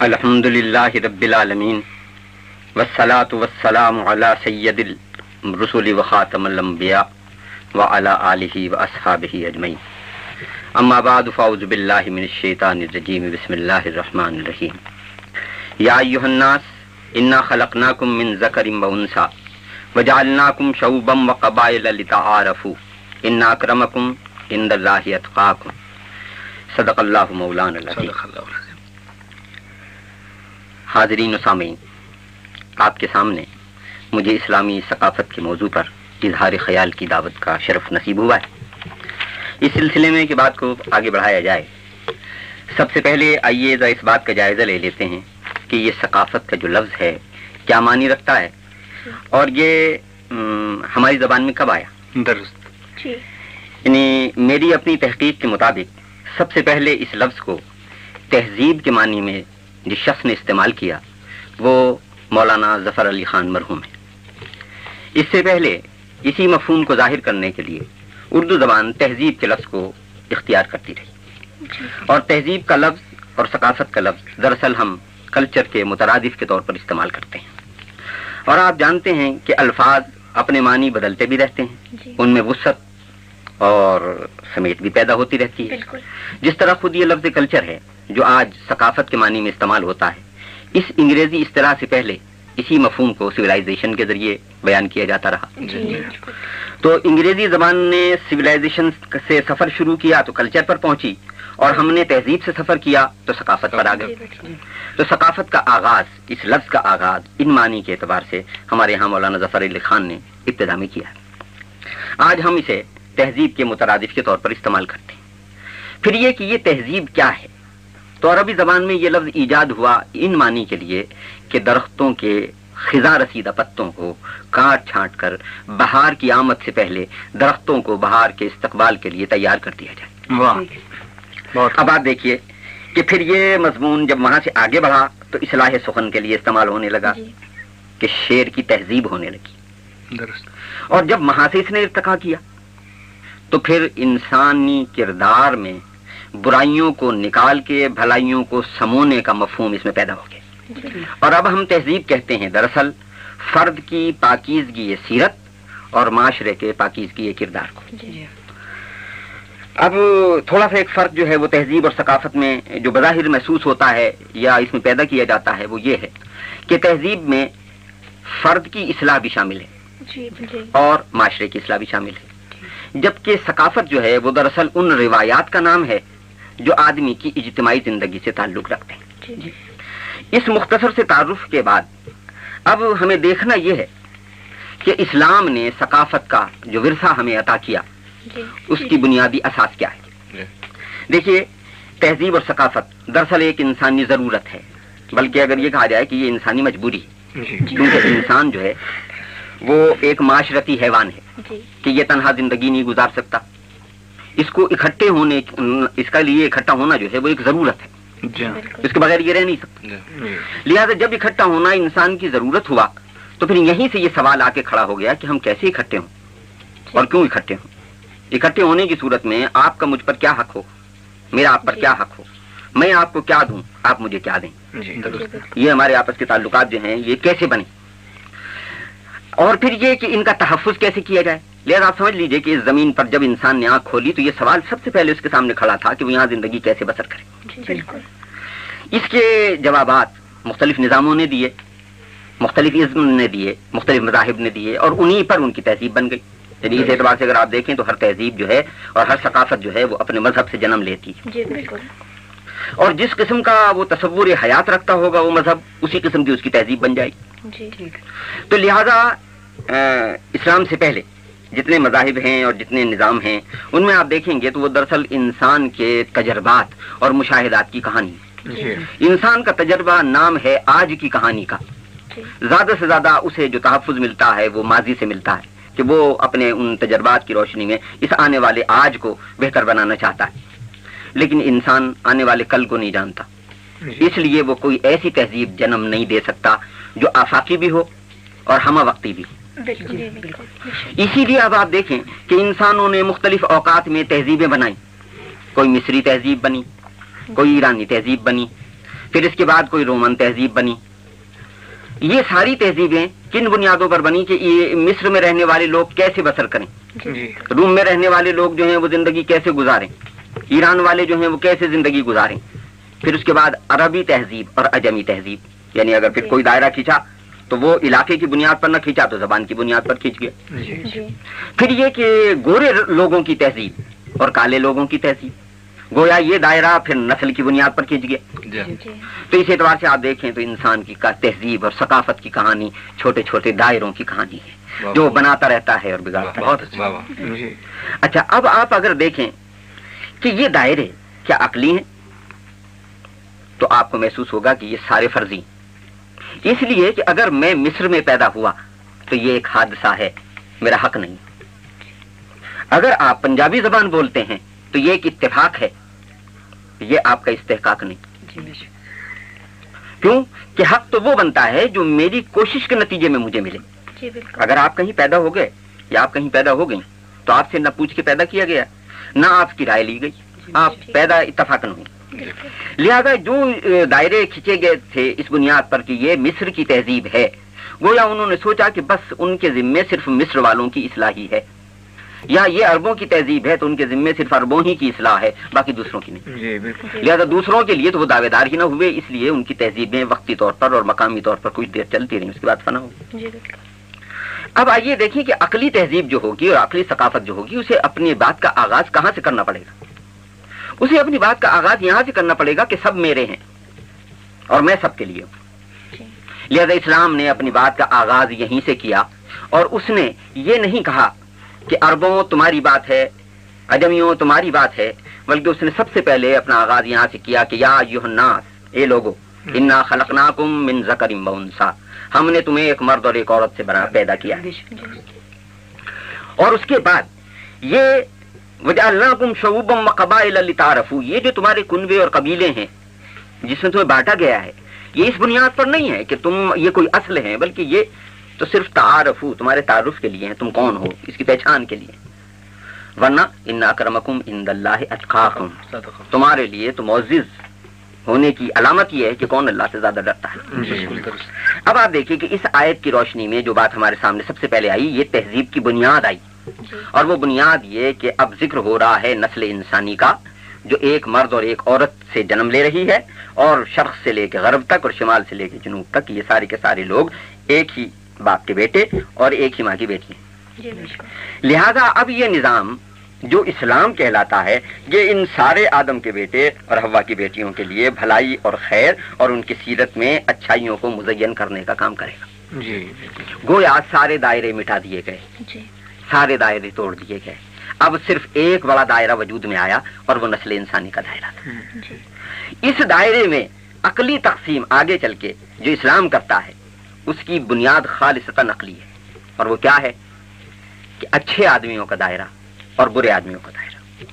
الحمدللہ رب العالمین والصلاة والسلام علی سید الرسل وخاتم الانبیاء وعلی آلہ واصحابہ اجمعین. اما بعد فاعوذ باللہ من الشیطان الرجیم. بسم اللہ الرحمن الرحیم. یا ایھا الناس انا خلقناکم من ذکر وانثی وجعلناکم شعوبا وقبائل لتعارفوا ان اکرمکم عند اللہ اتقاکم. صدق اللہ مولانا العظیم. حاضرین و سامعین، آپ کے سامنے مجھے اسلامی ثقافت کے موضوع پر اظہار خیال کی دعوت کا شرف نصیب ہوا ہے. اس سلسلے میں کہ بات کو آگے بڑھایا جائے، سب سے پہلے آئیے ذرا اس بات کا جائزہ لے لیتے ہیں کہ یہ ثقافت کا جو لفظ ہے کیا معنی رکھتا ہے اور یہ ہماری زبان میں کب آیا. درست. یعنی میری اپنی تحقیق کے مطابق سب سے پہلے اس لفظ کو تہذیب کے معنی میں جس شخص نے استعمال کیا وہ مولانا ظفر علی خان مرحوم ہے. اس سے پہلے اسی مفہوم کو ظاہر کرنے کے لیے اردو زبان تہذیب کے لفظ کو اختیار کرتی رہی، اور تہذیب کا لفظ اور ثقافت کا لفظ دراصل ہم کلچر کے مترادف کے طور پر استعمال کرتے ہیں. اور آپ جانتے ہیں کہ الفاظ اپنے معنی بدلتے بھی رہتے ہیں، ان میں وسعت اور سمیت بھی پیدا ہوتی رہتی ہے. جس طرح خود یہ لفظ کلچر ہے جو آج ثقافت کے معنی میں استعمال ہوتا ہے، اس انگریزی اصطلاح سے پہلے اسی مفہوم کو سویلائزیشن کے ذریعے بیان کیا جاتا رہا. تو انگریزی زبان نے سویلائزیشن سے سفر شروع کیا تو کلچر پر پہنچی، اور ہم نے تہذیب سے سفر کیا تو ثقافت پر آ گئے. تو ثقافت کا آغاز، اس لفظ کا آغاز ان معنی کے اعتبار سے ہمارے ہاں مولانا ظفر علی خان نے ابتدا میں کیا ہے. آج ہم اسے تہذیب کے مترادف کے طور پر استعمال کرتے ہیں. پھر یہ کہ یہ تہذیب کیا ہے، تو عربی زبان میں یہ لفظ ایجاد ہوا ان معنی کے لیے کہ درختوں کے خزاں رسیدہ پتوں کو کاٹ چھانٹ کر بہار کی آمد سے پہلے درختوں کو بہار کے استقبال کے لیے تیار کر دیا جائے. واہ. اب آپ دیکھیے کہ پھر یہ مضمون جب وہاں سے آگے بڑھا تو اصلاح سخن کے لیے استعمال ہونے لگا کہ شعر کی تہذیب ہونے لگی. اور جب وہاں سے اس نے ارتقا کیا تو پھر انسانی کردار میں برائیوں کو نکال کے بھلائیوں کو سمونے کا مفہوم اس میں پیدا ہو گیا. اور اب ہم تہذیب کہتے ہیں دراصل فرد کی پاکیزگی سیرت اور معاشرے کے پاکیزگی کردار کو. اب تھوڑا سا ایک فرق جو ہے وہ تہذیب اور ثقافت میں جو بظاہر محسوس ہوتا ہے یا اس میں پیدا کیا جاتا ہے وہ یہ ہے کہ تہذیب میں فرد کی اصلاح بھی شامل ہے اور معاشرے کی اصلاح بھی شامل ہے، جبکہ ثقافت جو ہے وہ دراصل ان روایات کا نام ہے جو آدمی کی اجتماعی زندگی سے تعلق رکھتے ہیں. اس مختصر سے تعارف کے بعد اب ہمیں دیکھنا یہ ہے کہ اسلام نے ثقافت کا جو ورثہ ہمیں عطا کیا اس کی بنیادی اساس کیا ہے. دیکھیے، تہذیب اور ثقافت دراصل ایک انسانی ضرورت ہے، بلکہ اگر یہ کہا جائے کہ یہ انسانی مجبوری ہے، کیونکہ انسان جو ہے وہ ایک معاشرتی حیوان ہے کہ یہ تنہا زندگی نہیں گزار سکتا. اس کو اکٹھے ہونے، اس کا لیے اکٹھا ہونا جو ہے وہ ایک ضرورت ہے، اس کے بغیر یہ رہ نہیں سکتا. لہذا جب اکٹھا ہونا انسان کی ضرورت ہوا تو پھر یہیں سے یہ سوال آ کے کھڑا ہو گیا کہ ہم کیسے اکٹھے ہوں اور کیوں اکٹھے ہوں. اکٹھے ہونے کی صورت میں آپ کا مجھ پر کیا حق ہو، میرا آپ پر کیا حق ہو، میں آپ کو کیا دوں، آپ مجھے کیا دیں. یہ ہمارے آپس کے تعلقات جو ہیں یہ کیسے بنے، اور پھر یہ کہ ان کا تحفظ کیسے کیا جائے. لہذا آپ سمجھ لیجئے کہ اس زمین پر جب انسان نے آنکھ کھولی تو یہ سوال سب سے پہلے اس کے سامنے کھڑا تھا کہ وہ یہاں زندگی کیسے بسر کرے. اس کے جوابات مختلف نظاموں نے دیے، مختلف ازم نے دیے، مختلف مذاہب نے دیے، اور انہی پر ان کی تہذیب بن گئی. یعنی اس اعتبار سے اگر آپ دیکھیں تو ہر تہذیب جو ہے اور ہر ثقافت جو ہے وہ اپنے مذہب سے جنم لیتی ہے، اور جس قسم کا وہ تصور حیات رکھتا ہوگا وہ مذہب اسی قسم کی اس کی تہذیب بن جائے گی. تو لہذا اسلام سے پہلے جتنے مذاہب ہیں اور جتنے نظام ہیں ان میں آپ دیکھیں گے تو وہ دراصل انسان کے تجربات اور مشاہدات کی کہانی. انسان کا تجربہ نام ہے آج کی کہانی کا. زیادہ سے زیادہ اسے جو تحفظ ملتا ہے وہ ماضی سے ملتا ہے کہ وہ اپنے ان تجربات کی روشنی میں اس آنے والے آج کو بہتر بنانا چاہتا ہے، لیکن انسان آنے والے کل کو نہیں جانتا. اس لیے وہ کوئی ایسی تہذیب جنم نہیں دے سکتا جو آفاقی بھی ہو اور ہمہ وقتی بھی ہو. اسی لیے اب آپ دیکھیں کہ انسانوں نے مختلف اوقات میں تہذیبیں بنائیں. کوئی مصری تہذیب بنی، کوئی ایرانی تہذیب بنی، پھر اس کے بعد کوئی رومن تہذیب بنی. یہ ساری تہذیبیں کن بنیادوں پر بنی کہ یہ مصر میں رہنے والے لوگ کیسے بسر کریں, روم میں رہنے والے لوگ جو ہیں وہ زندگی کیسے گزاریں, ایران والے جو ہیں وہ کیسے زندگی گزاریں. پھر اس کے بعد عربی تہذیب اور عجمی تہذیب, یعنی اگر پھر کوئی دائرہ کھینچا تو وہ علاقے کی بنیاد پر نہ کھینچا تو زبان کی بنیاد پر کھینچ گیا. پھر یہ کہ گورے لوگوں کی تہذیب اور کالے لوگوں کی تہذیب, گویا یہ دائرہ پھر نسل کی بنیاد پر کھینچ گیا. تو اس اعتبار سے آپ دیکھیں تو انسان کی تہذیب اور ثقافت کی کہانی چھوٹے چھوٹے دائروں کی کہانی ہے جو بناتا رہتا ہے اور بگاڑتا ہے. اچھا, اب آپ اگر دیکھیں کہ یہ دائرے کیا عقلی ہیں تو آپ کو محسوس ہوگا کہ یہ سارے فرضی, اس لیے کہ اگر میں مصر میں پیدا ہوا تو یہ ایک حادثہ ہے, میرا حق نہیں. اگر آپ پنجابی زبان بولتے ہیں تو یہ ایک اتفاق ہے, یہ آپ کا استحقاق نہیں. کیوں کہ حق تو وہ بنتا ہے جو میری کوشش کے نتیجے میں مجھے ملے. اگر آپ کہیں پیدا ہو گئے یا آپ کہیں پیدا ہو گئی تو آپ سے نہ پوچھ کے پیدا کیا گیا, نہ آپ کی رائے لی گئی, آپ پیدا اتفاقاً ہوئی. لہذا جو دائرے کھینچے گئے تھے اس بنیاد پر کہ یہ مصر کی تہذیب ہے, گویا انہوں نے سوچا کہ بس ان کے ذمے صرف مصر والوں کی اصلاح ہی ہے, یا یہ عربوں کی تہذیب ہے تو ان کے ذمے صرف عربوں ہی کی اصلاح ہے, باقی دوسروں کی نہیں. لہذا دوسروں کے لیے تو وہ دعوے دار ہی نہ ہوئے, اس لیے ان کی تہذیبیں وقتی طور پر اور مقامی طور پر کچھ دیر چلتی رہیں, اس کے بعد فنا ہوگی. اب آئیے دیکھیں کہ عقلی تہذیب جو ہوگی اور عقلی ثقافت جو ہوگی اسے اپنی بات کا آغاز کہاں سے کرنا پڑے گا. اسے اپنی بات کا آغاز یہاں سے کرنا پڑے گا کہ سب میرے ہیں اور میں سب کے لیے ہوں. لہذا اسلام نے اپنی بات کا آغاز یہیں سے کیا, اور اس نے یہ نہیں کہا کہ عربوں تمہاری بات ہے, عجمیوں تمہاری بات ہے, بلکہ اس نے سب سے پہلے اپنا آغاز یہاں سے کیا کہ یا ایھا الناس, اے لوگو, انا خلقناکم من ذکر و انثی, ہم نے تمہیں ایک مرد اور ایک عورت سے پیدا کیا. اور اس کے بعد یہ وجعلناکم شعوبا وقبائل لتعارفوا, یہ جو تمہارے کنبے اور قبیلے ہیں جس میں تمہیں بانٹا گیا ہے, یہ اس بنیاد پر نہیں ہے کہ تم یہ کوئی اصل ہیں, بلکہ یہ تو صرف تعارفوا, تمہارے تعارف کے لیے ہیں, تم کون ہو اس کی پہچان کے لیے. ورنہ ان اکرمکم عند اللہ اتقاکم, تمہارے لیے تو معزز ہونے کی علامت یہ ہے کہ کون اللہ سے زیادہ ڈرتا ہے. اب آپ دیکھیے کہ اس آیت کی روشنی میں جو بات ہمارے سامنے سب سے پہلے آئی, یہ تہذیب کی بنیاد آئی, اور وہ بنیاد یہ کہ اب ذکر ہو رہا ہے نسل انسانی کا جو ایک مرد اور ایک عورت سے جنم لے رہی ہے, اور شرق سے لے کے غرب تک اور شمال سے لے کے جنوب تک یہ سارے کے سارے لوگ ایک ہی باپ کے بیٹے اور ایک ہی ماں کی بیٹی ہیں. لہذا اب یہ نظام جو اسلام کہلاتا ہے یہ ان سارے آدم کے بیٹے اور حوا کی بیٹیوں کے لیے بھلائی اور خیر اور ان کی سیرت میں اچھائیوں کو مزین کرنے کا کام کرے گا. گویا سارے دائرے مٹا دیے گئے, سارے دائرے توڑ دیے گئے, اب صرف ایک بڑا دائرہ وجود میں آیا اور وہ نسل انسانی کا دائرہ تھا. اس دائرے میں عقلی تقسیم آگے چل کے جو اسلام کرتا ہے اس کی بنیاد خالصتاً عقلی ہے, اور وہ کیا ہے کہ اچھے آدمیوں کا دائرہ اور برے آدمیوں کا دائرہ.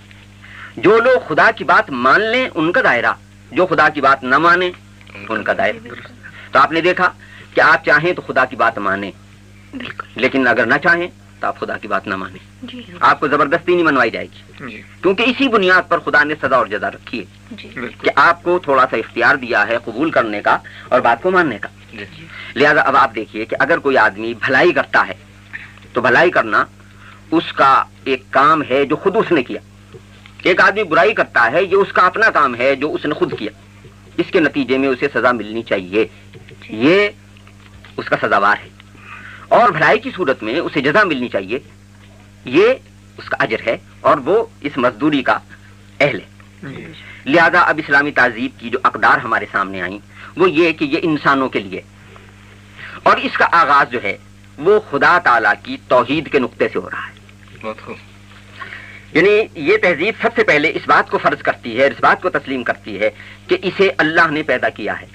جو لوگ خدا کی بات مان لیں ان کا دائرہ, جو خدا کی بات نہ مانیں ان کا دائرہ. تو آپ نے دیکھا کہ آپ چاہیں تو خدا کی بات مانیں, لیکن اگر نہ چاہیں تو آپ خدا کی بات نہ مانیں, آپ کو زبردستی نہیں منوائی جائے گی, کیونکہ اسی بنیاد پر خدا نے سزا اور جزا رکھی ہے کہ آپ کو تھوڑا سا اختیار دیا ہے قبول کرنے کا اور بات کو ماننے کا. لہذا اب آپ دیکھیے کہ اگر کوئی آدمی بھلائی کرتا ہے تو بھلائی کرنا اس کا ایک کام ہے جو خود اس نے کیا. ایک آدمی برائی کرتا ہے یہ اس کا اپنا کام ہے جو اس نے خود کیا, اس کے نتیجے میں اسے سزا ملنی چاہیے, یہ اس کا سزاوار ہے, اور بھلائی کی صورت میں اسے جزا ملنی چاہیے, یہ اس کا اجر ہے اور وہ اس مزدوری کا اہل ہے. لہذا اب اسلامی تہذیب کی جو اقدار ہمارے سامنے آئیں وہ یہ کہ یہ انسانوں کے لیے, اور اس کا آغاز جو ہے وہ خدا تعالیٰ کی توحید کے نقطے سے ہو رہا ہے. یعنی یہ تہذیب سب سے پہلے اس بات کو فرض کرتی ہے, اس بات کو تسلیم کرتی ہے کہ اسے اللہ نے پیدا کیا ہے,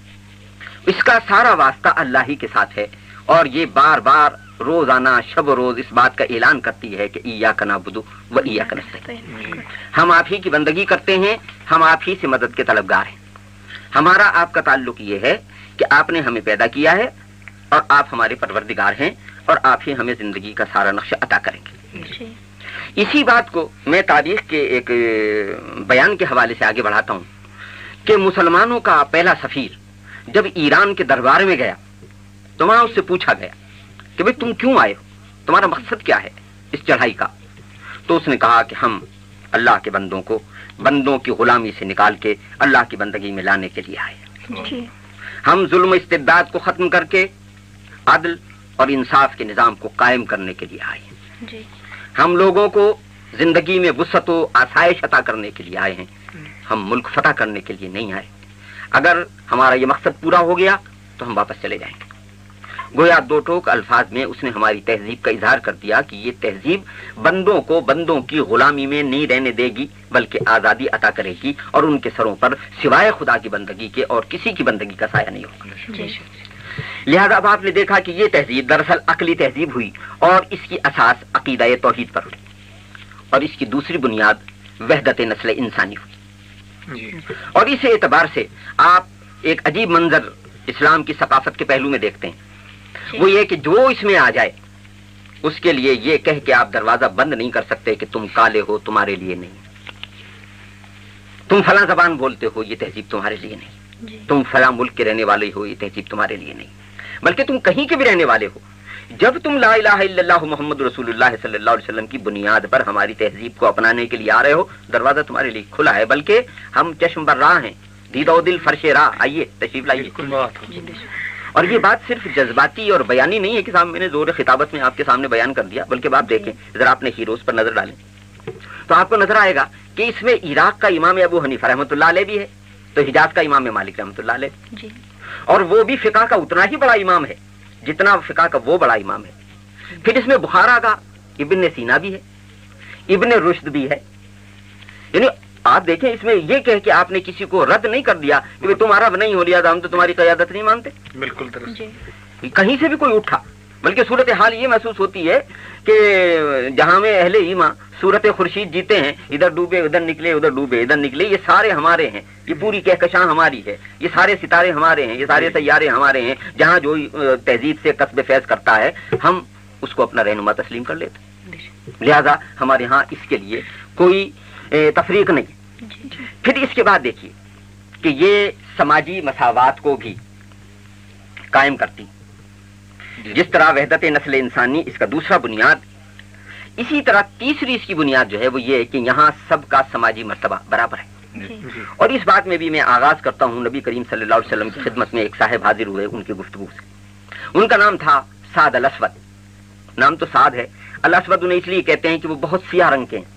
اس کا سارا واسطہ اللہ ہی کے ساتھ ہے, اور یہ بار بار روزانہ شب و روز اس بات کا اعلان کرتی ہے کہ ایاک نعبد و ایاک نستعین, ہم آپ ہی کی بندگی کرتے ہیں, ہم آپ ہی سے مدد کے طلبگار ہیں. ہمارا آپ کا تعلق یہ ہے کہ آپ نے ہمیں پیدا کیا ہے اور آپ ہمارے پروردگار ہیں, اور آپ ہی ہمیں زندگی کا سارا نقشہ عطا کریں گے. اسی بات کو میں تاریخ کے ایک بیان کے حوالے سے آگے بڑھاتا ہوں کہ مسلمانوں کا پہلا سفیر جب ایران کے دربار میں گیا تو وہاں اس سے پوچھا گیا کہ بھئی تم کیوں آئے ہو، تمہارا مقصد کیا ہے اس چڑھائی کا؟ تو اس نے کہا کہ ہم اللہ کے بندوں کو بندوں کی غلامی سے نکال کے اللہ کی بندگی میں لانے کے لیے آئے، ہم ظلم و استبداد کو ختم کر کے عدل اور انصاف کے نظام کو قائم کرنے کے لیے آئے، ہم لوگوں کو زندگی میں وسعت و آسائش عطا کرنے کے لیے آئے ہیں، ہم ملک فتح کرنے کے لیے نہیں آئے، اگر ہمارا یہ مقصد پورا ہو گیا تو ہم واپس چلے جائیں گے۔ گویا دو ٹوک الفاظ میں اس نے ہماری تہذیب کا اظہار کر دیا کہ یہ تہذیب بندوں کو بندوں کی غلامی میں نہیں رہنے دے گی بلکہ آزادی عطا کرے گی، اور ان کے سروں پر سوائے خدا کی بندگی کے اور کسی کی بندگی کا سایہ نہیں ہوگا۔ لہذا اب آپ نے دیکھا کہ یہ تہذیب دراصل عقلی تہذیب ہوئی اور اس کی اساس عقیدہ توحید پر ہوئی، اور اس کی دوسری بنیاد وحدت نسل انسانی ہوئی۔ اور اس اعتبار سے آپ ایک عجیب منظر اسلام کی ثقافت کے پہلو میں دیکھتے ہیں، وہ یہ کہ جو اس میں آ جائے اس کے لیے یہ کہہ کے آپ دروازہ بند نہیں کر سکتے کہ تم کالے ہو، تمہارے لیے نہیں، تم فلاں زبان بولتے ہو، یہ تہذیب تمہارے لیے نہیں، تم فلاں ملک کے رہنے والے ہو، یہ تہذیب تمہارے لیے نہیں، بلکہ تم کہیں کے بھی رہنے والے ہو، جب تم لا الہ الا اللہ محمد رسول اللہ صلی اللہ علیہ وسلم کی بنیاد پر ہماری تہذیب کو اپنانے کے لیے آ رہے ہو، دروازہ تمہارے لیے کھلا ہے، بلکہ ہم چشم بر راہ ہیں، دیدہ و دل فرش راہ، آئیے تشریف لائیے۔ اور یہ بات صرف جذباتی اور بیانی نہیں ہے کہ صاحب میں نے زور خطابت میں آپ کے سامنے بیان کر دیا، بلکہ آپ دیکھیں ذرا اپنے ہیروز پر نظر ڈالیں تو آپ کو نظر آئے گا کہ اس میں عراق کا امام ابو حنیفہ رحمۃ اللہ علیہ بھی ہے، تو حجاز کا امام مالک رحمۃ اللہ علیہ، اور وہ بھی فقہ کا اتنا ہی بڑا امام ہے جتنا فقہ کا وہ بڑا امام ہے۔ پھر اس میں بخارا کا ابن سینا بھی ہے، ابن رشد بھی ہے، یعنی آپ دیکھیں اس میں یہ کہہ کہ آپ نے کسی کو رد نہیں کر دیا کہ تم عرب نہیں ہو، لہٰذا ہم تو تمہاری قیادت نہیں مانتے، بالکل درست، کہیں سے بھی کوئی اٹھا، بلکہ صورتحال یہ محسوس ہوتی ہے کہ جہاں میں اہل ایمان صورت خورشید جیتے ہیں، ادھر ڈوبے ادھر نکلے، ادھر ڈوبے ادھر نکلے، یہ سارے ہمارے ہیں، یہ پوری کہکشاں ہماری ہے، یہ سارے ستارے ہمارے ہیں، یہ سارے سیارے ہمارے ہیں، جہاں جو تہذیب سے کسب فیض کرتا ہے ہم اس کو اپنا رہنما تسلیم کر لیتے، لہذا ہمارے ہاں اس کے لیے کوئی تفریق نہیں۔ پھر اس کے بعد دیکھیے کہ یہ سماجی مساوات کو بھی قائم کرتی، جس طرح وحدت نسل انسانی اس کا دوسرا بنیاد، اسی طرح تیسری اس کی بنیاد جو ہے وہ یہ ہے کہ یہاں سب کا سماجی مرتبہ برابر ہے۔ اور اس بات میں بھی میں آغاز کرتا ہوں نبی کریم صلی اللہ علیہ وسلم کی خدمت میں ایک صاحب حاضر ہوئے ان کی گفتگو سے، ان کا نام تھا سعد الاسود، نام تو سعد ہے، الاسود انہیں اس لیے کہتے ہیں کہ وہ بہت سیاہ رنگ کے ہیں،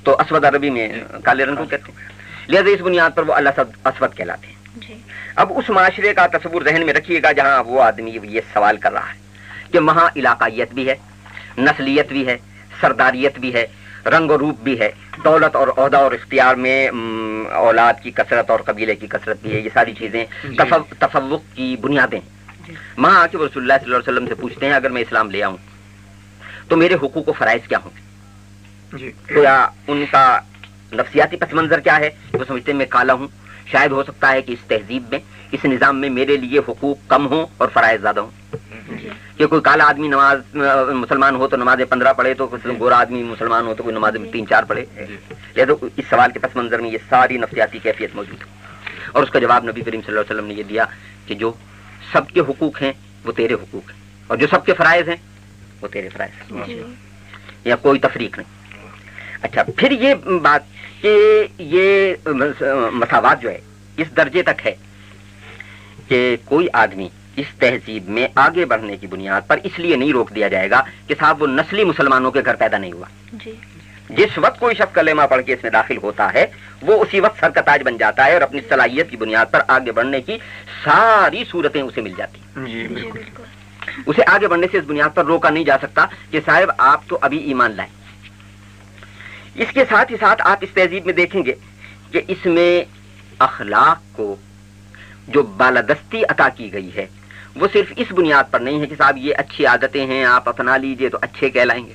تو اسود عربی میں کالے رنگ کو کہتے ہیں، لہذا اس بنیاد پر وہ اسود کہلاتے ہیں۔ اب اس معاشرے کا تصور ذہن میں رکھیے گا جہاں وہ آدمی یہ سوال کر رہا ہے کہ وہاں علاقائیت بھی ہے، نسلیت بھی ہے، سرداریت بھی ہے، رنگ و روپ بھی ہے، دولت اور عہدہ اور اختیار میں اولاد کی کثرت اور قبیلے کی کثرت بھی ہے، یہ ساری چیزیں تفوق کی بنیادیں ہیں۔ وہاں آ کے رسول اللہ صلی اللہ علیہ وسلم سے پوچھتے ہیں اگر میں اسلام لے آؤں تو میرے حقوق و فرائض کیا ہوں گے؟ تو یا ان کا نفسیاتی پس منظر کیا ہے؟ وہ سمجھتے ہیں میں کالا ہوں، شاید ہو سکتا ہے کہ اس تہذیب میں اس نظام میں میرے لیے حقوق کم ہوں اور فرائض زیادہ ہوں، کہ کوئی کالا آدمی نماز مسلمان ہو تو نماز 15 پڑھے، تو گورا آدمی مسلمان ہو تو کوئی نماز 3-4 پڑھے، لہذا اس سوال کے پس منظر میں یہ ساری نفسیاتی کیفیت موجود ہے، اور اس کا جواب نبی کریم صلی اللہ علیہ وسلم نے یہ دیا کہ جو سب کے حقوق ہیں وہ تیرے حقوق ہیں، اور جو سب کے فرائض ہیں وہ تیرے فرائض ہیں، یا کوئی تفریق نہیں۔ اچھا، پھر یہ بات کہ یہ مساوات جو ہے اس درجے تک ہے کہ کوئی آدمی اس تہذیب میں آگے بڑھنے کی بنیاد پر اس لیے نہیں روک دیا جائے گا کہ صاحب وہ نسلی مسلمانوں کے گھر پیدا نہیں ہوا، جس وقت کوئی شخص کلمہ پڑھ کے اس میں داخل ہوتا ہے وہ اسی وقت سر کا تاج بن جاتا ہے اور اپنی صلاحیت کی بنیاد پر آگے بڑھنے کی ساری صورتیں اسے مل جاتی ہیں، اسے آگے بڑھنے سے اس بنیاد پر روکا نہیں جا سکتا کہ صاحب آپ تو ابھی ایمان لائیں۔ اس کے ساتھ ہی ساتھ آپ اس تہذیب میں دیکھیں گے کہ اس میں اخلاق کو جو بالادستی عطا کی گئی ہے وہ صرف اس بنیاد پر نہیں ہے کہ صاحب یہ اچھی عادتیں ہیں آپ اپنا لیجئے تو اچھے کہلائیں گے،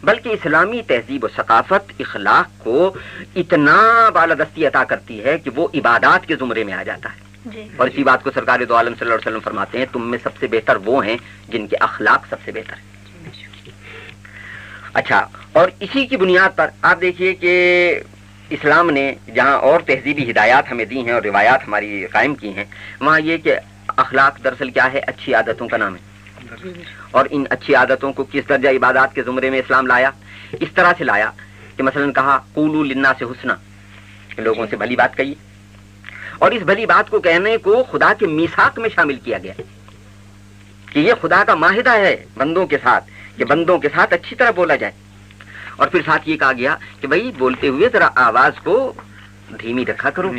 بلکہ اسلامی تہذیب و ثقافت اخلاق کو اتنا بالادستی عطا کرتی ہے کہ وہ عبادات کے زمرے میں آ جاتا ہے، اور اسی بات کو سرکار دو عالم صلی اللہ علیہ وسلم فرماتے ہیں تم میں سب سے بہتر وہ ہیں جن کے اخلاق سب سے بہتر ہیں۔ اچھا، اور اسی کی بنیاد پر آپ دیکھیے کہ اسلام نے جہاں اور تہذیبی ہدایات ہمیں دی ہیں اور روایات ہماری قائم کی ہیں، وہاں یہ کہ اخلاق دراصل کیا ہے؟ اچھی عادتوں کا نام ہے، اور ان اچھی عادتوں کو کس درجہ عبادات کے زمرے میں اسلام لایا؟ اس طرح سے لایا کہ مثلا کہا قولوا للناس حسنا، لوگوں سے بھلی بات کہیے، اور اس بھلی بات کو کہنے کو خدا کے میثاق میں شامل کیا گیا کہ یہ خدا کا معاہدہ ہے بندوں کے ساتھ کہ بندوں کے ساتھ اچھی طرح بولا جائے، اور پھر ساتھ یہ کہا گیا کہ بھائی بولتے ہوئے ذرا آواز کو دھیمی رکھا کرو،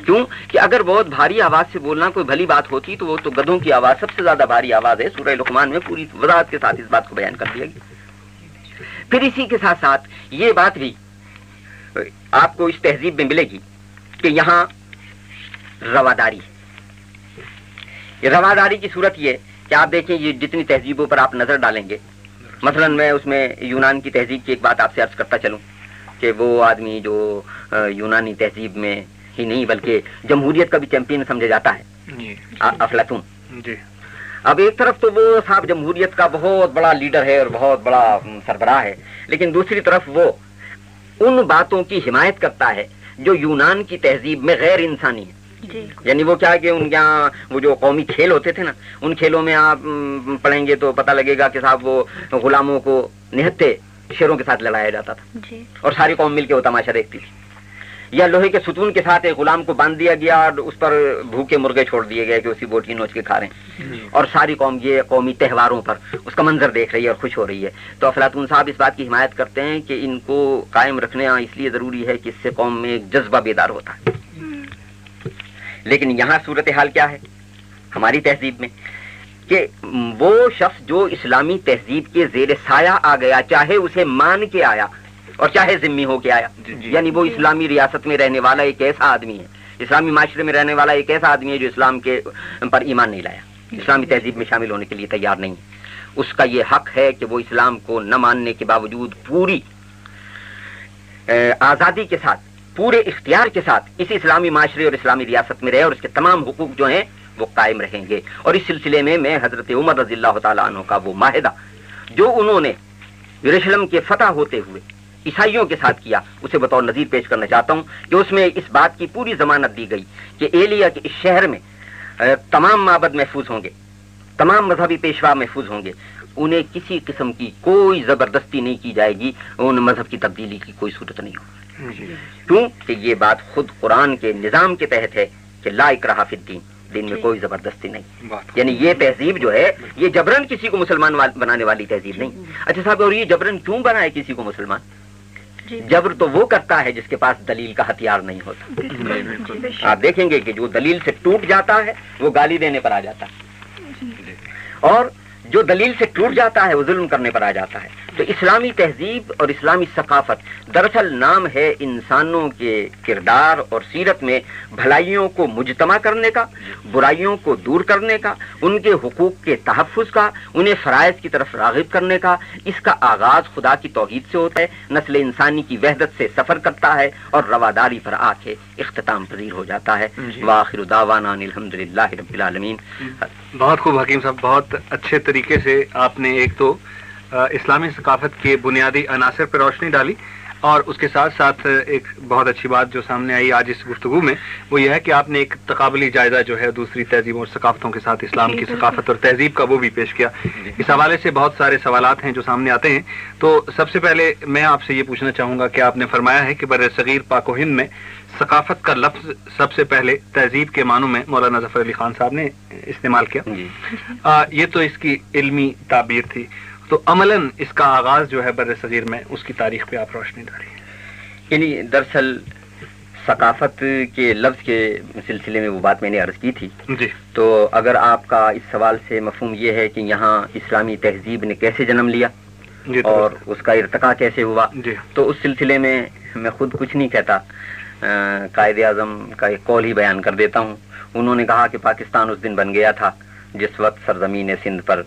کیوں کہ اگر بہت بھاری آواز سے بولنا کوئی بھلی بات ہوتی تو وہ تو گدھوں کی آواز سب سے زیادہ بھاری آواز ہے، سورہ لقمان میں پوری وضاحت کے ساتھ اس بات کو بیان کر دیا گیا۔ پھر اسی کے ساتھ ساتھ یہ بات بھی آپ کو اس تہذیب میں ملے گی کہ یہاں رواداری ہے۔ یہ رواداری کی صورت یہ کہ آپ دیکھیں یہ جتنی تہذیبوں پر آپ نظر ڈالیں گے، مثلا میں اس میں یونان کی تہذیب کی ایک بات آپ سے عرض کرتا چلوں کہ وہ آدمی جو یونانی تہذیب میں ہی نہیں بلکہ جمہوریت کا بھی چیمپئن سمجھا جاتا ہے، افلاطون۔ اب ایک طرف تو وہ صاحب جمہوریت کا بہت بڑا لیڈر ہے اور بہت بڑا سربراہ ہے، لیکن دوسری طرف وہ ان باتوں کی حمایت کرتا ہے جو یونان کی تہذیب میں غیر انسانی ہے۔ یعنی وہ کیا کہ ان یہاں وہ جو قومی کھیل ہوتے تھے نا، ان کھیلوں میں آپ پڑھیں گے تو پتہ لگے گا کہ صاحب وہ غلاموں کو نہتے شیروں کے ساتھ لڑایا جاتا تھا اور ساری قوم مل کے وہ تماشا دیکھتی تھی، یا لوہے کے ستون کے ساتھ ایک غلام کو باندھ دیا گیا اور اس پر بھوکے مرغے چھوڑ دیے گئے کہ اسی بوٹی نوچ کے کھا رہے ہیں، اور ساری قوم یہ قومی تہواروں پر اس کا منظر دیکھ رہی ہے اور خوش ہو رہی ہے۔ تو افلاطون صاحب اس بات کی حمایت کرتے ہیں کہ ان کو قائم رکھنا اس لیے ضروری ہے کہ اس سے قوم میں ایک جذبہ بیدار ہوتا ہے۔ لیکن یہاں صورتحال کیا ہے ہماری تہذیب میں کہ وہ شخص جو اسلامی تہذیب کے زیر سایہ آ گیا، چاہے اسے مان کے آیا اور چاہے ذمہ ہو کے آیا، یعنی وہ اسلامی ریاست میں رہنے والا ایک ایسا آدمی ہے، اسلامی معاشرے میں رہنے والا ایک ایسا آدمی ہے جو اسلام کے پر ایمان نہیں لایا، اسلامی تہذیب میں شامل ہونے کے لیے تیار نہیں، اس کا یہ حق ہے کہ وہ اسلام کو نہ ماننے کے باوجود پوری آزادی کے ساتھ، پورے اختیار کے ساتھ اس اسلامی معاشرے اور اسلامی ریاست میں رہے اور اس کے تمام حقوق جو ہیں وہ قائم رہیں گے۔ اور اس سلسلے میں حضرت عمر رضی اللہ تعالیٰ عنہ کا وہ معاہدہ جو انہوں نے یروشلم کے فتح ہوتے ہوئے عیسائیوں کے ساتھ کیا، اسے بطور نظیر پیش کرنا چاہتا ہوں کہ اس میں اس بات کی پوری ضمانت دی گئی کہ ایلیا کے اس شہر میں تمام معبد محفوظ ہوں گے، تمام مذہبی پیشوا محفوظ ہوں گے، انہیں کسی قسم کی کوئی زبردستی نہیں کی جائے گی، ان مذہب کی تبدیلی کی کوئی صورت نہیں ہوگی۔ کیوں کہ یہ بات خود قرآن کے نظام کے تحت ہے کہ لا اکراہ فی الدین، دین میں کوئی زبردستی نہیں، یعنی یہ تہذیب جو ہے یہ جبرن کسی کو مسلمان بنانے والی تہذیب نہیں۔ اچھا صاحب، اور یہ جبرن کیوں بنائے کسی کو مسلمان؟ جبر تو وہ کرتا ہے جس کے پاس دلیل کا ہتھیار نہیں ہوتا۔ آپ دیکھیں گے کہ جو دلیل سے ٹوٹ جاتا ہے وہ گالی دینے پر آ جاتا ہے، اور جو دلیل سے ٹوٹ جاتا ہے وہ ظلم کرنے پر آ جاتا ہے۔ تو اسلامی تہذیب اور اسلامی ثقافت دراصل نام ہے انسانوں کے کردار اور سیرت میں بھلائیوں کو مجتمع کرنے کا، برائیوں کو دور کرنے کا، ان کے حقوق کے تحفظ کا، انہیں فرائض کی طرف راغب کرنے کا۔ اس کا آغاز خدا کی توحید سے ہوتا ہے، نسل انسانی کی وحدت سے سفر کرتا ہے اور رواداری پر آ کے اختتام پذیر ہو جاتا ہے۔ وآخر دعوانا ان الحمدللہ رب العالمین۔ بہت خوب حکیم صاحب، بہت اچھے طریقے سے آپ نے ایک تو اسلامی ثقافت کے بنیادی عناصر پر روشنی ڈالی، اور اس کے ساتھ ساتھ ایک بہت اچھی بات جو سامنے آئی آج اس گفتگو میں وہ یہ ہے کہ آپ نے ایک تقابلی جائزہ جو ہے دوسری تہذیبوں اور ثقافتوں کے ساتھ اسلام کی ثقافت اور تہذیب کا وہ بھی پیش کیا۔ اس حوالے سے بہت سارے سوالات ہیں جو سامنے آتے ہیں، تو سب سے پہلے میں آپ سے یہ پوچھنا چاہوں گا کہ آپ نے فرمایا ہے کہ بر صغیر پاک و ہند میں ثقافت کا لفظ سب سے پہلے تہذیب کے معنوں میں مولانا ظفر علی خان صاحب نے استعمال کیا۔ یہ تو اس کی علمی تعبیر تھی، تو عملاً اس کا آغاز جو ہے بر صغیر میں اس کی تاریخ پہ آپ روشنی ڈالی۔ یعنی دراصل ثقافت کے لفظ کے سلسلے میں وہ بات میں نے عرض کی تھی جی، تو اگر آپ کا اس سوال سے مفہوم یہ ہے کہ یہاں اسلامی تہذیب نے کیسے جنم لیا جی اور اس کا ارتقاء کیسے ہوا، جی، تو اس سلسلے میں میں خود کچھ نہیں کہتا، قائد اعظم کا ایک قول ہی بیان کر دیتا ہوں۔ انہوں نے کہا کہ پاکستان اس دن بن گیا تھا جس وقت سرزمین سندھ پر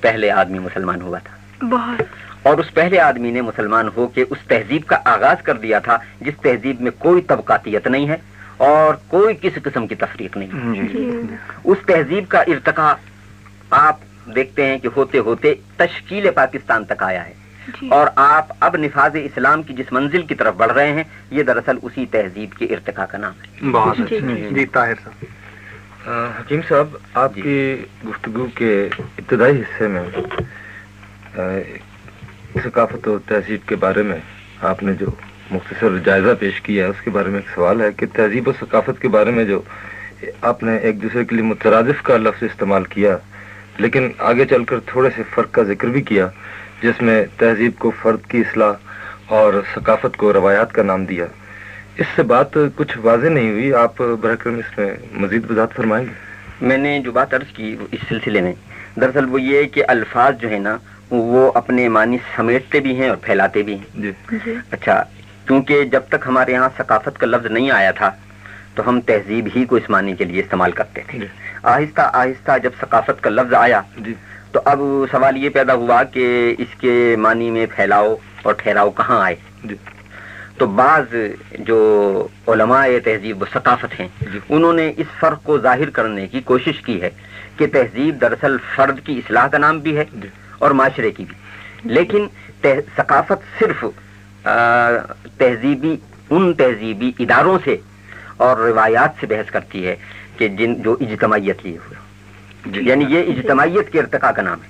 پہلے آدمی مسلمان ہوا تھا، اور اس پہلے آدمی نے مسلمان ہو کے اس تہذیب کا آغاز کر دیا تھا جس تہذیب میں کوئی طبقاتیت نہیں ہے اور کوئی کسی قسم کی تفریق نہیں۔ اس تہذیب کا ارتقاء آپ دیکھتے ہیں کہ ہوتے ہوتے تشکیل پاکستان تک آیا ہے، اور آپ اب نفاذ اسلام کی جس منزل کی طرف بڑھ رہے ہیں یہ دراصل اسی تہذیب کے ارتقاء کا نام ہے. بہت اچھا. جی طاہر صاحب. حکیم صاحب، آپ کی گفتگو کے ابتدائی حصے میں ثقافت و تہذیب کے بارے میں آپ نے جو مختصر جائزہ پیش کیا ہے اس کے بارے میں ایک سوال ہے کہ تہذیب و ثقافت کے بارے میں جو آپ نے ایک دوسرے کے لیے مترادف کا لفظ استعمال کیا لیکن آگے چل کر تھوڑے سے فرق کا ذکر بھی کیا، جس میں تہذیب کو فرد کی اصلاح اور ثقافت کو روایات کا نام دیا، اس سے بات کچھ واضح نہیں ہوئی. آپ برکرم اس میں مزید وضاحت فرمائیں گے؟ میں نے جو بات عرض کی اس سلسلے میں دراصل وہ یہ کہ الفاظ جو ہے نا وہ اپنے معنی سمیٹتے بھی ہیں اور پھیلاتے بھی ہیں. جی. اچھا، کیونکہ جب تک ہمارے یہاں ثقافت کا لفظ نہیں آیا تھا تو ہم تہذیب ہی کو اس معنی کے لیے استعمال کرتے تھے. آہستہ آہستہ جب ثقافت کا لفظ آیا تو اب سوال یہ پیدا ہوا کہ اس کے معنی میں پھیلاؤ اور ٹھہراؤ کہاں آئے. تو بعض جو علماء تہذیب و ثقافت ہیں انہوں نے اس فرق کو ظاہر کرنے کی کوشش کی ہے کہ تہذیب دراصل فرد کی اصلاح کا نام بھی ہے اور معاشرے کی بھی، لیکن ثقافت صرف ان تہذیبی اداروں سے اور روایات سے بحث کرتی ہے کہ جو اجتماعیت لیے ہوئے، یعنی یہ اجتماعیت کے ارتقاء کا نام ہے.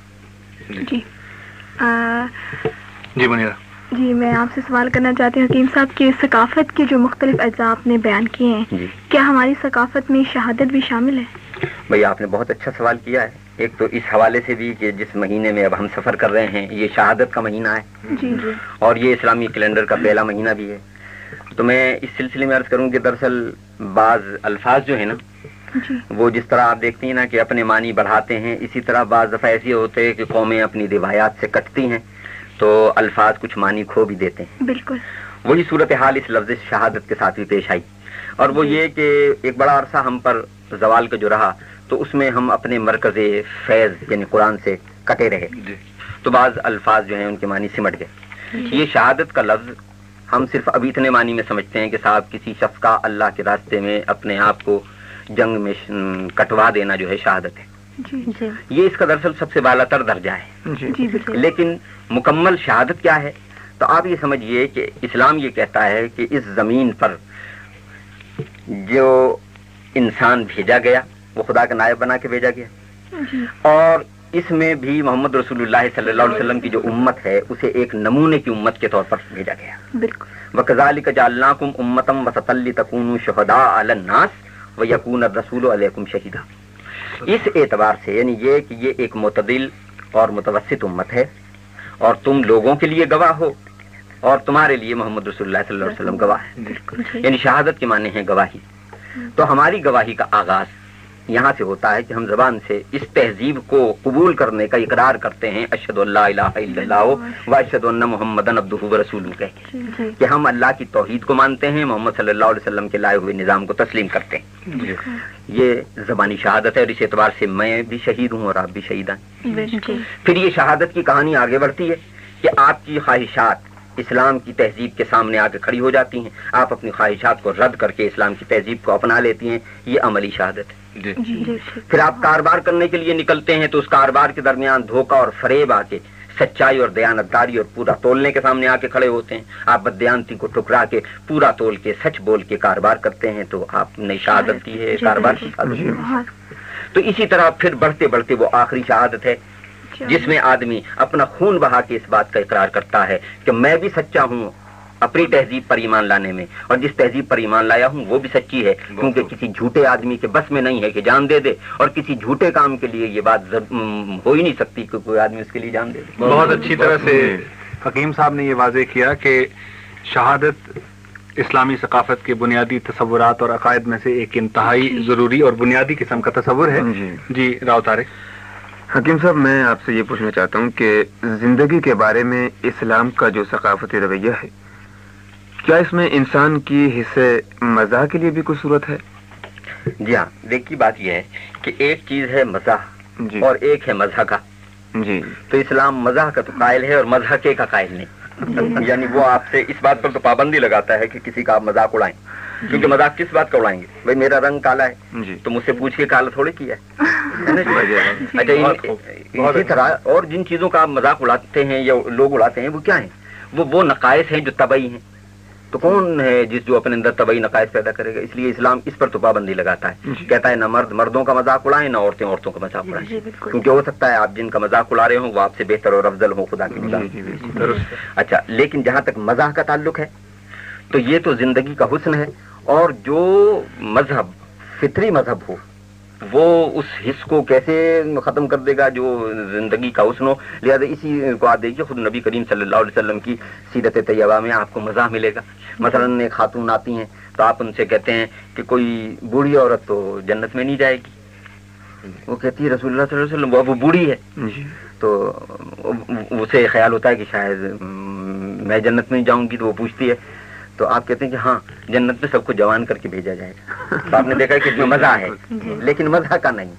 جی منیرہ. جی میں آپ سے سوال کرنا چاہتی ہوں حکیم صاحب کہ ثقافت کے جو مختلف اجزاء آپ نے بیان کیے ہیں کیا ہماری ثقافت میں شہادت بھی شامل ہے؟ بھئی آپ نے بہت اچھا سوال کیا ہے. ایک تو اس حوالے سے بھی کہ جس مہینے میں اب ہم سفر کر رہے ہیں یہ شہادت کا مہینہ ہے اور یہ اسلامی کیلنڈر کا پہلا مہینہ بھی ہے. تو میں اس سلسلے میں عرض کروں کہ دراصل بعض الفاظ جو ہیں نا وہ جس طرح آپ دیکھتی ہیں نا کہ اپنے معنی بڑھاتے ہیں، اسی طرح بعض دفعہ ایسے ہوتے ہیں کہ قومیں اپنی روایات سے کٹتی ہیں تو الفاظ کچھ معنی کھو بھی دیتے ہیں. بالکل وہی صورتحال اس لفظ شہادت کے ساتھ بھی پیش آئی، اور وہ یہ کہ ایک بڑا عرصہ ہم پر زوال کا جو رہا تو اس میں ہم اپنے مرکز فیض یعنی قرآن سے کٹے رہے تو بعض الفاظ جو ہیں ان کے معنی سمٹ گئے. یہ شہادت کا لفظ ہم صرف ابھی اتنے معنی میں سمجھتے ہیں کہ صاحب کسی شخص کا اللہ کے راستے میں اپنے آپ کو جنگ میں کٹوا دینا جو ہے شہادت ہے. یہ اس کا دراصل سب سے بالا تر درجہ ہے. لیکن مکمل شہادت کیا ہے؟ تو آپ یہ سمجھیے کہ اسلام یہ کہتا ہے کہ اس زمین پر جو انسان بھیجا گیا وہ خدا کا نائب بنا کے بھیجا گیا، اور اس میں بھی محمد رسول اللہ صلی اللہ علیہ وسلم کی جو امت ہے اسے ایک نمونے کی امت کے طور پر بھیجا گیا. وَكَذَلِكَ جَعَلْنَاكُمْ أُمَّةً وَسَطًا لِتَكُونُوا شُهَدَاءَ عَلَى النَّاسِ وَيَكُونَ الرَّسُولُ عَلَيْكُمْ شَهِيدًا. اس اعتبار سے یعنی یہ کہ یہ ایک معتدل اور متوسط امت ہے اور تم لوگوں کے لیے گواہ ہو اور تمہارے لیے محمد رسول اللہ صلی اللہ علیہ وسلم گواہ ہے. یعنی شہادت کے معنی ہے گواہی. تو ہماری گواہی کا آغاز یہاں سے ہوتا ہے کہ ہم زبان سے اس تہذیب کو قبول کرنے کا اقرار کرتے ہیں، اشہد ان لا الہ الا اللہ و اشہد ان محمدن عبدہ ورسولہ کہہ کہ ہم اللہ کی توحید کو مانتے ہیں، محمد صلی اللہ علیہ وسلم کے لائے ہوئے نظام کو تسلیم کرتے ہیں. یہ زبانی شہادت ہے اور اس اعتبار سے میں بھی شہید ہوں اور آپ بھی شہید ہیں. پھر یہ شہادت کی کہانی آگے بڑھتی ہے کہ آپ کی خواہشات اسلام کی تہذیب کے سامنے آ کے کھڑی ہو جاتی ہیں، آپ اپنی خواہشات کو رد کر کے اسلام کی تہذیب کو اپنا لیتی ہیں، یہ عملی شہادت ہے. پھر آپ کاروبار کرنے کے لیے نکلتے ہیں تو اس کاروبار کے درمیان دھوکہ اور فریب آ کے سچائی اور دیانتداری اور پورا تولنے کے سامنے آ کے کھڑے ہوتے ہیں. آپ بددیانتی کو ٹکرا کے پورا تول کے سچ بول کے کاروبار کرتے ہیں تو آپ نے شہادت دی ہے، کاروبار کی شہادت. تو اسی طرح پھر بڑھتے بڑھتے وہ آخری شہادت ہے جس میں آدمی اپنا خون بہا کے اس بات کا اقرار کرتا ہے کہ میں بھی سچا ہوں اپنی تہذیب پر ایمان لانے میں، اور جس تہذیب پر ایمان لایا ہوں وہ بھی سچی ہے، کیونکہ کسی جھوٹے آدمی کے بس میں نہیں ہے کہ جان دے دے، اور کسی جھوٹے کام کے لیے یہ بات ہو ہی نہیں سکتی کہ کوئی آدمی اس کے لیے جان دے دے. بہت اچھی طرح سے حکیم صاحب نے یہ واضح کیا کہ شہادت اسلامی ثقافت کے بنیادی تصورات اور عقائد میں سے ایک انتہائی ضروری اور بنیادی قسم کا تصور ہے. جی راؤ طارق. حکیم صاحب میں آپ سے یہ پوچھنا چاہتا ہوں کہ زندگی کے بارے میں اسلام کا جو ثقافتی رویہ ہے کیا اس میں انسان کی حصے مزاح کے لیے بھی کوئی صورت ہے؟ جی ہاں، دیکھیے بات یہ ہے کہ ایک چیز ہے مزاح اور ایک ہے مزاح کا. جی تو اسلام مزاح کا تو قائل ہے اور مزاح کے کا قائل نہیں. یعنی وہ آپ سے اس بات پر تو پابندی لگاتا ہے کہ کسی کا آپ مذاق اڑائیں، کیونکہ مذاق کس بات کا اڑائیں گے؟ بھائی میرا رنگ کالا ہے تو مجھ سے پوچھ کے کالا تھوڑے کیا ہے. اچھا اسی طرح اور جن چیزوں کا آپ مذاق اڑاتے ہیں یا لوگ اڑاتے ہیں وہ کیا ہیں؟ وہ نقائص ہیں جو طبعی ہیں. تو کون ہے جو اپنے اندر طبعی نقائص پیدا کرے گا؟ اس لیے اسلام اس پر تو پابندی لگاتا ہے. کہتا ہے نہ مرد مردوں کا مذاق اڑائیں، نہ عورتیں عورتوں کا مذاق اڑائیں، کیونکہ ہو سکتا ہے آپ جن کا مذاق اڑا رہے ہوں وہ آپ سے بہتر اور افضل ہو خدا کی نگاہ. اچھا، لیکن جہاں تک مزاح کا تعلق ہے تو یہ تو زندگی کا حسن ہے، اور جو مذہب فطری مذہب ہو وہ اس حص کو کیسے ختم کر دے گا جو زندگی کا حسن ہو. لہٰذا اسی کو آپ دیکھیے خود نبی کریم صلی اللہ علیہ وسلم کی سیرت طیبہ میں آپ کو مزاح ملے گا. مثلاً ایک خاتون آتی ہیں تو آپ ان سے کہتے ہیں کہ کوئی بوڑھی عورت تو جنت میں نہیں جائے گی. وہ کہتی ہے رسول اللہ صلی اللہ علیہ وسلم وہ بوڑھی ہے. تو اسے خیال ہوتا ہے کہ شاید میں جنت میں جاؤں گی، تو وہ پوچھتی ہے تو آپ کہتے ہیں کہ ہاں جنت میں سب کو جوان کر کے بھیجا جائے گا. تو آپ نے دیکھا کہ اس میں مزہ ہے لیکن مزہ کا نہیں.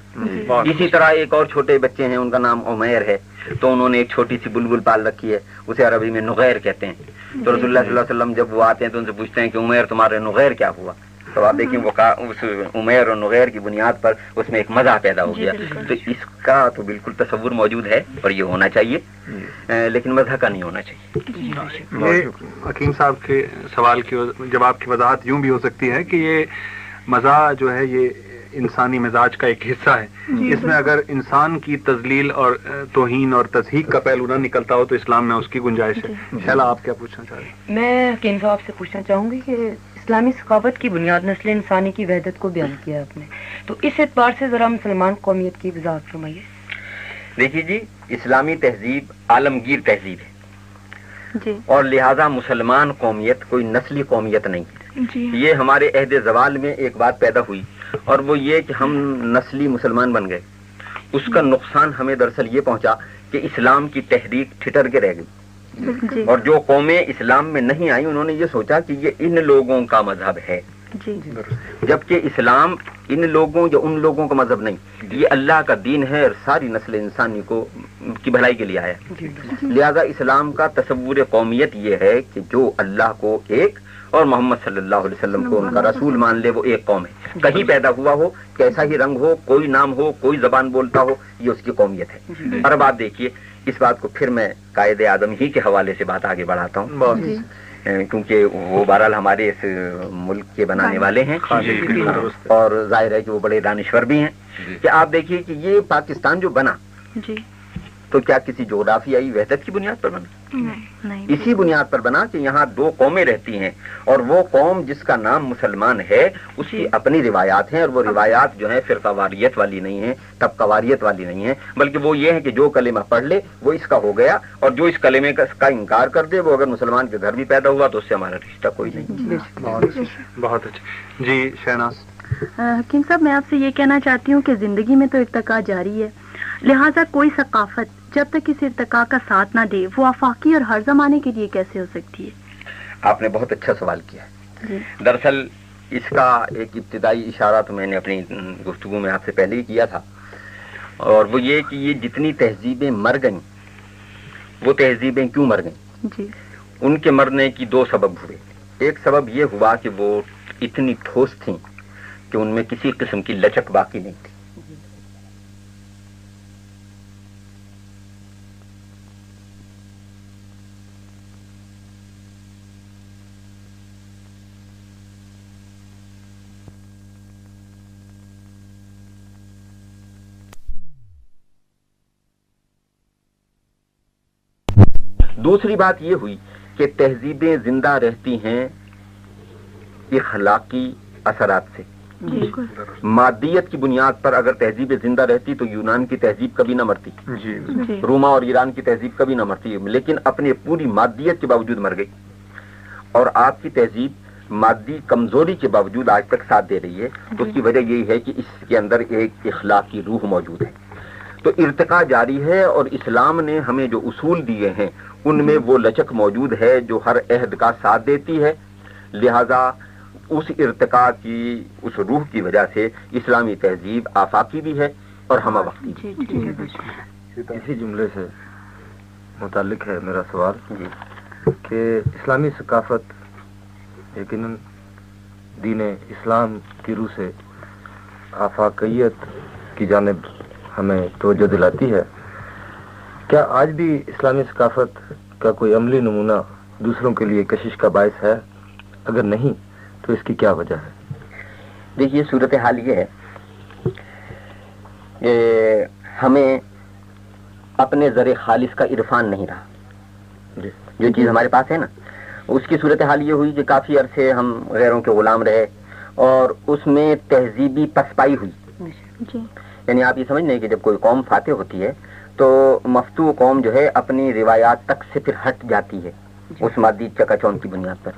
اسی طرح ایک اور چھوٹے بچے ہیں، ان کا نام عمیر ہے، تو انہوں نے ایک چھوٹی سی بلبل پال رکھی ہے، اسے عربی میں نغیر کہتے ہیں. تو رسول اللہ صلی اللہ علیہ وسلم جب وہ آتے ہیں تو ان سے پوچھتے ہیں کہ عمیر تمہارے نغیر کیا ہوا؟ تو آپ دیکھیں وہ اس عمیر اور نغیر کی بنیاد پر اس میں ایک مزہ پیدا ہو گیا. تو اس کا تو بالکل تصور موجود ہے اور یہ ہونا چاہیے، لیکن مزہ کا نہیں ہونا چاہیے. حکیم صاحب کے سوال کی جواب کی وضاحت یوں بھی ہو سکتی ہے کہ یہ مزاح جو ہے یہ انسانی مزاج کا ایک حصہ ہے. اس میں اگر انسان کی تذلیل اور توہین اور تضحیق کا پہلو نہ نکلتا ہو تو اسلام میں اس کی گنجائش ہے. شیلا آپ کیا پوچھنا چاہ رہے ہیں؟ میں حکیم صاحب سے پوچھنا چاہوں گی کہ اسلامی ثقافت کی بنیاد نسل انسانی کی وحدت کو بیان کیا آپ نے، تو اس اعتبار سے ذرا مسلمان قومیت کی وضاحت فرمائیے. دیکھیے جی، اسلامی تہذیب عالمگیر تہذیب ہے اور لہذا مسلمان قومیت کوئی نسلی قومیت نہیں ہے. یہ ہمارے عہد زوال میں ایک بات پیدا ہوئی اور وہ یہ کہ ہم نسلی مسلمان بن گئے. اس کا نقصان ہمیں دراصل یہ پہنچا کہ اسلام کی تحریک ٹھٹر کے رہ گئی، اور جو قومیں اسلام میں نہیں آئیں انہوں نے یہ سوچا کہ یہ ان لوگوں کا مذہب ہے، جبکہ اسلام ان لوگوں یا ان لوگوں کا مذہب نہیں، یہ اللہ کا دین ہے اور ساری نسل انسانی کو کی بھلائی کے لیے آیا. لہذا اسلام کا تصور قومیت یہ ہے کہ جو اللہ کو ایک اور محمد صلی اللہ علیہ وسلم کو ان کا رسول مان لے وہ ایک قوم ہے. کہیں پیدا ہوا ہو، کیسا ہی رنگ ہو، کوئی نام ہو، کوئی زبان بولتا ہو، یہ اس کی قومیت ہے. اور اب آپ دیکھیے اس بات کو پھر میں قائد اعظم ہی کے حوالے سے بات آگے بڑھاتا ہوں، کیونکہ وہ بہرحال ہمارے اس ملک کے بنانے والے ہیں اور ظاہر ہے کہ وہ بڑے دانشور بھی ہیں. کہ آپ دیکھیے کہ یہ پاکستان جو بنا تو کیا کسی جغرافیائی وحدت کی بنیاد پر بنا؟ اسی بنیاد پر بنا کہ یہاں دو قومیں رہتی ہیں اور وہ قوم جس کا نام مسلمان ہے اس کی اپنی روایات ہیں، اور وہ روایات جو ہیں فرقہ واریت والی نہیں ہیں، طبقہ واریت والی نہیں ہیں، بلکہ وہ یہ ہے کہ جو کلمہ پڑھ لے وہ اس کا ہو گیا، اور جو اس کلمے کا انکار کر دے وہ اگر مسلمان کے گھر بھی پیدا ہوا تو اس سے ہمارا رشتہ کوئی نہیں. بہت اچھا جی. شہناز. حکیم صاحب میں آپ سے یہ کہنا چاہتی ہوں کہ زندگی میں تو ارتقاء جاری ہے، لہٰذا کوئی ثقافت جب تک اس ارتقاء کا ساتھ نہ دے وہ آفاقی اور ہر زمانے کے لیے کیسے ہو سکتی ہے؟ آپ نے بہت اچھا سوال کیا ہے. دراصل اس کا ایک ابتدائی اشارہ تو میں نے اپنی گفتگو میں آپ سے پہلے ہی کیا تھا، اور وہ یہ کہ یہ جتنی تہذیبیں مر گئیں وہ تہذیبیں کیوں مر گئیں؟ ان کے مرنے کی دو سبب ہوئے. ایک سبب یہ ہوا کہ وہ اتنی ٹھوس تھیں کہ ان میں کسی قسم کی لچک باقی نہیں تھی. دوسری بات یہ ہوئی کہ تہذیبیں زندہ رہتی ہیں اخلاقی اثرات سے. مادیت کی بنیاد پر اگر تہذیبیں زندہ رہتی تو یونان کی تہذیب کبھی نہ مرتی، روما اور ایران کی تہذیب کبھی نہ مرتی، لیکن اپنے پوری مادیت کے باوجود مر گئی. اور آپ کی تہذیب مادی کمزوری کے باوجود آج تک ساتھ دے رہی ہے. تو اس کی وجہ یہی ہے کہ اس کے اندر ایک اخلاقی روح موجود ہے. تو ارتقاء جاری ہے، اور اسلام نے ہمیں جو اصول دیے ہیں ان میں وہ لچک موجود ہے جو ہر عہد کا ساتھ دیتی ہے. لہذا اس ارتقاء کی اس روح کی وجہ سے اسلامی تہذیب آفاقی بھی ہے اور ہمہ وقتی بھی. اسی جملے سے متعلق ہے میرا سوال کہ اسلامی ثقافت یقیناً دین اسلام کی روح سے آفاقیت کی جانب ہمیں توجہ دلاتی ہے. کیا آج بھی اسلامی ثقافت کا کوئی عملی نمونہ دوسروں کے لیے کشش کا باعث ہے؟ اگر نہیں تو اس کی کیا وجہ ہے؟ دیکھیے صورتحال یہ ہے کہ ہمیں اپنے ذر خالص کا عرفان نہیں رہا. جو چیز ہمارے پاس ہے نا، اس کی صورتحال یہ ہوئی کہ کافی عرصے ہم غیروں کے غلام رہے اور اس میں تہذیبی پسپائی ہوئی. یعنی آپ یہ سمجھ لیں کہ جب کوئی قوم فاتح ہوتی ہے تو مفتو قوم جو ہے اپنی روایات تک سے پھر ہٹ جاتی ہے اس مادی چکا چوند کی بنیاد پر.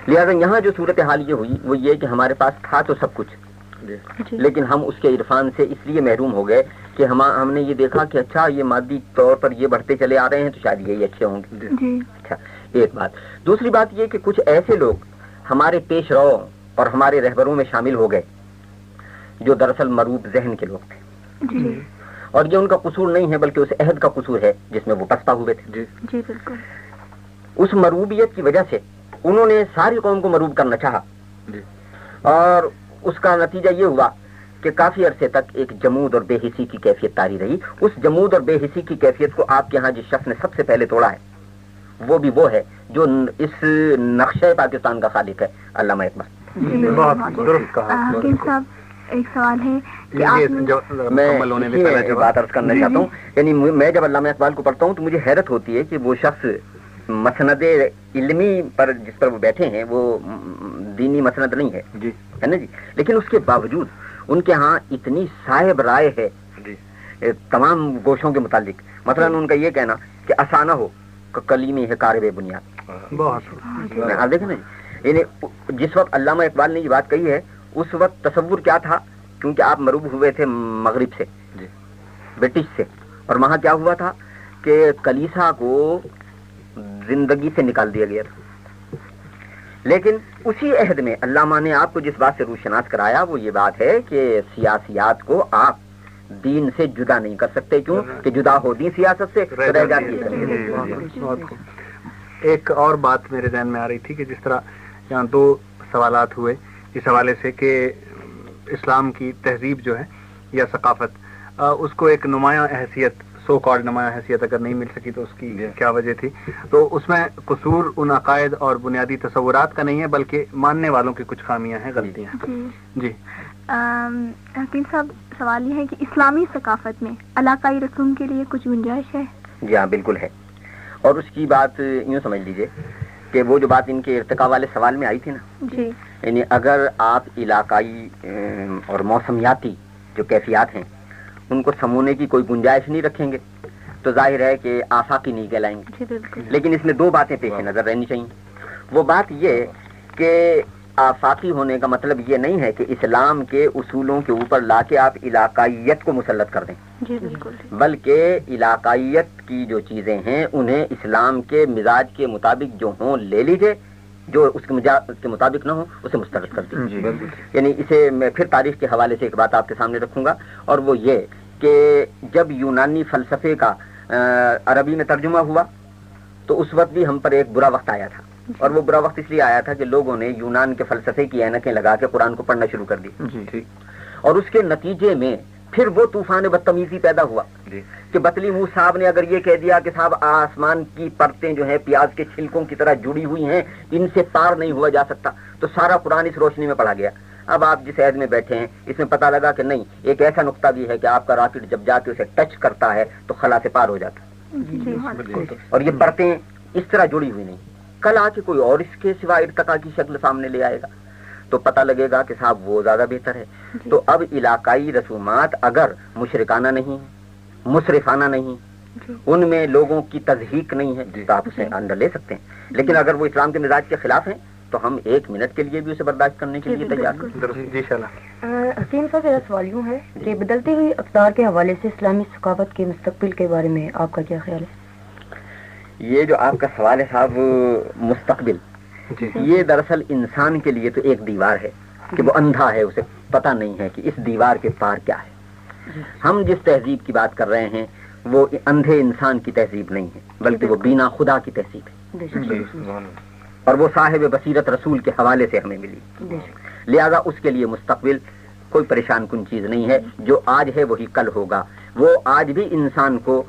لہذا یہاں جو صورتحال یہ ہوئی وہ یہ کہ ہمارے پاس تھا تو سب کچھ، لیکن ہم اس کے عرفان سے اس لیے محروم ہو گئے کہ ہم نے یہ دیکھا کہ اچھا یہ مادی طور پر یہ بڑھتے چلے آ رہے ہیں تو شاید یہی اچھے ہوں گے. اچھا ایک بات. دوسری بات یہ کہ کچھ ایسے لوگ ہمارے پیش رو اور ہمارے رہبروں میں شامل ہو گئے جو دراصل مروب ذہن کے لوگ تھے، اور یہ ان کا قصور نہیں ہے بلکہ اس عہد کا قصور ہے جس میں وہ پسپا ہوئے تھے. بالکل. اس مروبیت کی وجہ سے انہوں نے ساری قوم کو مروب کرنا چاہا، اور اس کا نتیجہ یہ ہوا کہ کافی عرصے تک ایک جمود اور بے حسی کی کیفیت طاری رہی. اس جمود اور بے حسی کی کیفیت کو آپ کے ہاں جس شخص نے سب سے پہلے توڑا ہے وہ بھی وہ ہے جو اس نقشہ پاکستان کا خالق ہے، علامہ اقبال. بہت درست کہا. حکیم صاحب ایک سوال ہے کہ میں بات عرض کرنا چاہتا ہوں. یعنی میں جب علامہ اقبال کو پڑھتا ہوں تو مجھے حیرت ہوتی ہے کہ وہ شخص مسند علمی پر جس پر وہ بیٹھے ہیں وہ دینی مسند نہیں ہے نا جی، لیکن اس کے باوجود ان کے ہاں اتنی صاحب رائے ہے تمام گوشوں کے متعلق. مثلا ان کا یہ کہنا کہ آسانہ ہو کلیمی ہے کارب بنیاد. آپ دیکھیں نا جی، یعنی جس وقت علامہ اقبال نے یہ بات کہی ہے اس وقت تصور کیا تھا، کیونکہ آپ مروب ہوئے تھے مغرب سے، برٹش سے، اور وہاں کیا ہوا تھا کہ کلیسا کو زندگی سے نکال دیا گیا تھا. لیکن اسی عہد میں علامہ نے آپ کو جس بات سے روشناس کرایا وہ یہ بات ہے کہ سیاسیات کو آپ دین سے جدا نہیں کر سکتے. کیوں کہ جدا ہو دین سیاست سے رہ جاتی ہے. ایک اور بات میرے ذہن میں آ رہی تھی کہ جس طرح یہاں دو سوالات ہوئے اس حوالے سے کہ اسلام کی تہذیب جو ہے یا ثقافت اس کو ایک نمایاں حیثیت، سو کالڈ نمایاں حیثیت اگر نہیں مل سکی تو اس کی کیا وجہ تھی. تو اس میں قصور ان عقائد اور بنیادی تصورات کا نہیں ہے بلکہ ماننے والوں کی کچھ خامیاں ہیں، غلطیاں. جی حکیم صاحب سوال یہ ہے کہ اسلامی ثقافت میں علاقائی رسوم کے لیے کچھ گنجائش ہے؟ جی ہاں بالکل ہے، اور اس کی بات یوں سمجھ لیجئے کہ وہ جو بات ان کے ارتقاء والے سوال میں آئی تھی نا جی، یعنی اگر آپ علاقائی اور موسمیاتی جو کیفیات ہیں ان کو سمونے کی کوئی گنجائش نہیں رکھیں گے تو ظاہر ہے کہ آفاقی نہیں کہلائیں گے. لیکن اس میں دو باتیں پیش نظر رہنی چاہیے. وہ بات یہ کہ آفاقی ہونے کا مطلب یہ نہیں ہے کہ اسلام کے اصولوں کے اوپر لا کے آپ علاقائیت کو مسلط کر دیں. جی بالکل. بلکہ علاقائیت کی جو چیزیں ہیں انہیں اسلام کے مزاج کے مطابق جو ہوں لے لیجئے، جو اس کے مطابق نہ ہو اسے مسترد کر دیجیے. یعنی اسے میں پھر تاریخ کے حوالے سے ایک بات آپ کے سامنے رکھوں گا، اور وہ یہ کہ جب یونانی فلسفے کا عربی میں ترجمہ ہوا تو اس وقت بھی ہم پر ایک برا وقت آیا تھا، اور وہ برا وقت اس لیے آیا تھا کہ لوگوں نے یونان کے فلسفے کی اینکیں لگا کے قرآن کو پڑھنا شروع کر دی، اور اس کے نتیجے میں پھر وہ طوفان بدتمیزی پیدا ہوا کہ بطلی منہ صاحب نے اگر یہ کہہ دیا کہ صاحب آسمان کی پرتیں جو ہیں پیاز کے چھلکوں کی طرح جڑی ہوئی ہیں، ان سے پار نہیں ہوا جا سکتا، تو سارا قرآن اس روشنی میں پڑھا گیا. اب آپ جس عہد میں بیٹھے ہیں اس میں پتہ لگا کہ نہیں، ایک ایسا نقطہ بھی ہے کہ آپ کا راکٹ جب جا کے اسے ٹچ کرتا ہے تو خلا سے پار ہو جاتا ہے، اور یہ پرتیں اس طرح جڑی ہوئی نہیں. کل آ کے کوئی اور اس کے سوا ارتقاء کی شکل سامنے لے آئے گا تو پتہ لگے گا کہ صاحب وہ زیادہ بہتر ہے. تو اب علاقائی رسومات اگر مشرکانہ نہیں، مسرفانہ نہیں، ان میں لوگوں کی تضحیق نہیں ہے تو آپ اسے اندر لے سکتے ہیں. لیکن اگر وہ اسلام کے مزاج کے خلاف ہیں تو ہم ایک منٹ کے لیے بھی اسے برداشت کرنے کے لیے تیار ہیں. جی حسین صاحب میرا سوال یوں ہے کہ بدلتی ہوئی اقدار کے حوالے سے اسلامی ثقافت کے مستقبل کے بارے میں آپ کا کیا خیال ہے؟ یہ جو آپ کا سوال ہے صاحب مستقبل، یہ دراصل انسان کے لیے تو ایک دیوار ہے کہ وہ اندھا ہے، اسے پتہ نہیں ہے کہ اس دیوار کے پار کیا ہے. ہم جس تہذیب کی بات کر رہے ہیں وہ اندھے انسان کی تہذیب نہیں ہے بلکہ وہ بینا خدا کی تہذیب ہے، اور وہ صاحب بصیرت رسول کے حوالے سے ہمیں ملی. لہذا اس کے لیے مستقبل کوئی پریشان کن چیز نہیں ہے. جو آج ہے وہی کل ہوگا. وہ آج بھی انسان کو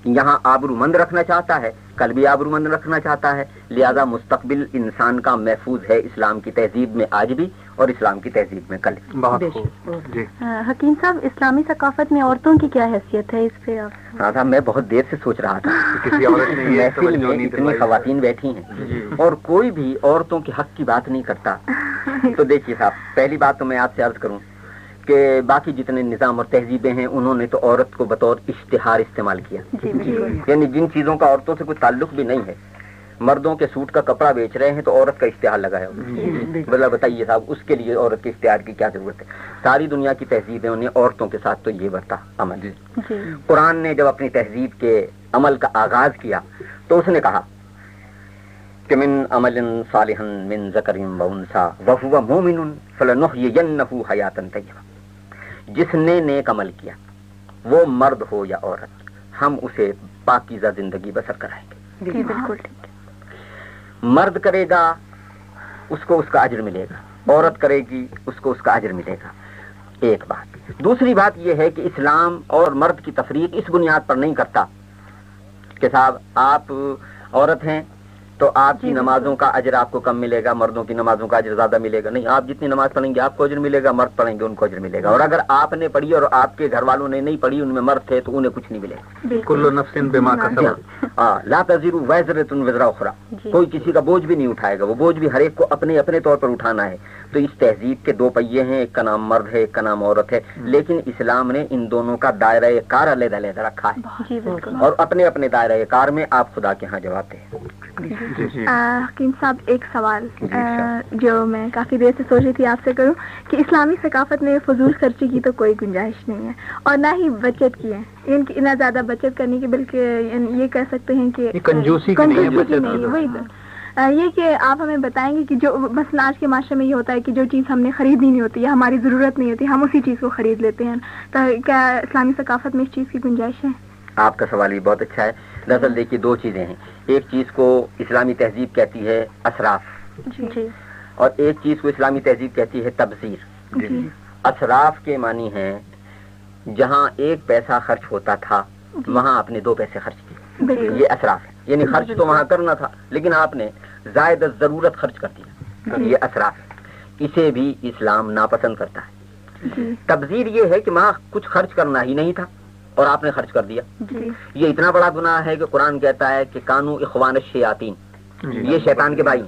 یہاں آبرو مند رکھنا چاہتا ہے, کل بھی آبرو مند رکھنا چاہتا ہے. لہذا مستقبل انسان کا محفوظ ہے اسلام کی تہذیب میں آج بھی اور اسلام کی تہذیب میں کل بھی. بہت خوب. جی حکیم صاحب, اسلامی ثقافت میں عورتوں کی کیا حیثیت ہے, اس پہ آپ؟ ہاں صاحب, میں بہت دیر سے سوچ رہا تھا. کسی عورت نے یہ محفل توجہ میں نہیں اتنی دلوائی. خواتین بیٹھی ہیں اور کوئی بھی عورتوں کے حق کی بات نہیں کرتا. تو دیکھیے صاحب, پہلی بات تو میں آپ سے عرض کروں کہ باقی جتنے نظام اور تہذیبیں ہیں انہوں نے تو عورت کو بطور اشتہار استعمال کیا. یعنی جن چیزوں کا عورتوں سے کوئی تعلق بھی نہیں ہے, مردوں کے سوٹ کا کپڑا بیچ رہے ہیں تو عورت کا اشتہار لگایا. مطلب بتائیے صاحب, اس کے لیے عورت کے اشتہار کی کیا ضرورت ہے؟ ساری دنیا کی تہذیبیں انہیں عورتوں کے ساتھ تو یہ برتا عمل. قرآن نے جب اپنی تہذیب کے عمل کا آغاز کیا تو اس نے کہا کہ من عمل صالحا من ذکر و انثی وہو مؤمن فلنحیینہ حیاتا طیبہ. جس نے نیک عمل کیا, وہ مرد ہو یا عورت, ہم اسے پاکیزہ زندگی بسر کرائیں گے. بالکل. مرد کرے گا اس کو اس کا اجر ملے گا, عورت کرے گی اس کو اس کا اجر ملے گا. ایک بات. دوسری بات یہ ہے کہ اسلام اور مرد کی تفریق اس بنیاد پر نہیں کرتا کہ صاحب آپ عورت ہیں تو آپ کی نمازوں کا اجر آپ کو کم ملے گا, مردوں کی نمازوں کا اجر زیادہ ملے گا. نہیں, آپ جتنی نماز پڑھیں گے آپ کو اجر ملے گا, مرد پڑھیں گے ان کو اجر ملے گا. اور اگر آپ نے پڑھی اور آپ کے گھر والوں نے نہیں پڑھی, ان میں مرد تھے, تو انہیں کچھ نہیں ملے گا. کل نفس بما کسبت. لا تزر وازرۃ وزر اخری. کوئی کسی کا بوجھ بھی نہیں اٹھائے گا, وہ بوجھ بھی ہر ایک کو اپنے اپنے طور پر اٹھانا ہے. تو اس تہذیب کے دو پہیے ہیں, ایک کا نام مرد ہے, ایک کا نام عورت ہے, لیکن اسلام نے ان دونوں کا دائرہ کار علیحدہ علیحدہ رکھا ہے, اور اپنے اپنے دائرہ کار میں آپ خدا کے ہاں جواب دیں. حکیم صاحب, ایک سوال جو میں کافی دیر سے سوچ رہی تھی آپ سے کروں کہ اسلامی ثقافت میں فضول خرچی کی تو کوئی گنجائش نہیں ہے, اور نہ ہی بچت کی ہے. نہ زیادہ بچت کرنے کی, بلکہ یہ کہہ سکتے ہیں کہ کنجوسی نہیں. وہی یہ کہ آپ ہمیں بتائیں گے کہ جو مثلا آج کے معاشرے میں یہ ہوتا ہے کہ جو چیز ہم نے خریدنی نہیں ہوتی یا ہماری ضرورت نہیں ہوتی, ہم اسی چیز کو خرید لیتے ہیں. تو کیا اسلامی ثقافت میں اس چیز کی گنجائش ہے؟ آپ کا سوال یہ بہت اچھا ہے. دراصل دیکھیے, دو چیزیں ہیں. ایک چیز کو اسلامی تہذیب کہتی ہے اسراف, اور ایک چیز کو اسلامی تہذیب کہتی ہے تبذیر. اسراف کے معنی ہیں جہاں ایک پیسہ خرچ ہوتا تھا وہاں آپ نے 2 پیسے خرچ کیے, یہ اسراف ہے. یعنی خرچ تو وہاں کرنا تھا لیکن آپ نے زائد ضرورت خرچ کر دیا, یہ اسراف ہے. اسے بھی اسلام ناپسند کرتا ہے. تبذیر یہ ہے کہ وہاں کچھ خرچ کرنا ہی نہیں تھا اور آپ نے خرچ کر دیا. یہ اتنا بڑا گناہ ہے کہ قرآن کہتا ہے کہ کانو اخوان الشیاطین, یہ شیطان کے بھائی.